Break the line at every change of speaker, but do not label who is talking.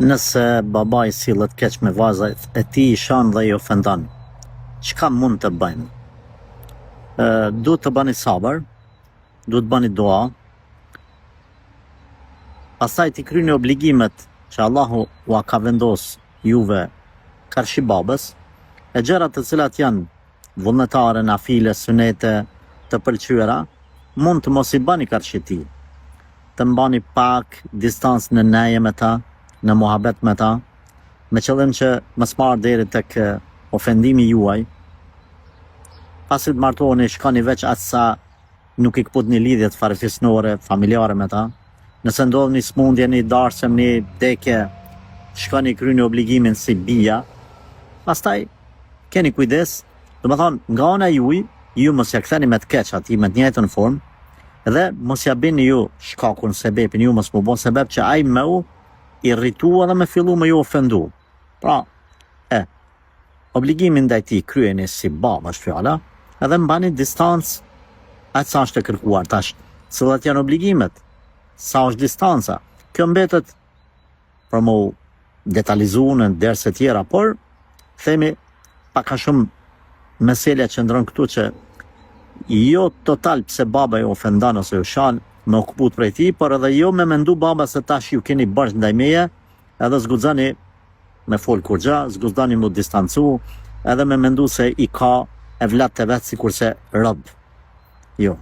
Nëse baba i sillet keq me vajzat e tij, i shan dhe i ofendon, çka mund të bëjmë? Duhet të bani sabër, duhet bani dua, pastaj t'i kryeni obligimet që Allahu ua ka vendos juve karshi babës, e gjërat të cilat janë vullnetare, nafile, sunete të pëlqyera, mund të mos i bani karshi tij, të mbani pak distancë në neje me ta, në muhabet me ta, me qëllim që mos marr deri tek ofendimi juaj. Pasi të martoheni, shkoni veç atë sa nuk i kputni lidhjet farefisnore, familjare me ta. Nëse ndodh një smundje, një darsëm, një vdekje, shkoni kryeni obligimin si bija. Pastaj keni kujdes, domethënë nga ana juaj, ju mos ja ktheni me të keq atij me të njëjtën formë, dhe mos ja bini ju shkakun, sebepin, ju mos më bën sebep që ai më u irritua dhe me fillu me ju ofendu. Pra, obligimin ndaj tij kryeni si baba është fjala, edhe mbani distancë aq sa është e kërkuar tash. Cilat janë obligimet? Sa është distanca? Kjo mbetet për mu detalizu në derse tjera, por themi pak a shumë meselja që ndron këtu që jo total pse baba ju ofendan ose ju shan me okuput prej tij, por edhe jo me mendu baba se tash ju keni bashkë ndaj meje, edhe zguxani me fol kur gja, zguxani mu distancu, edhe me mendu se i ka evlat të vetë si kurse rob. Jo.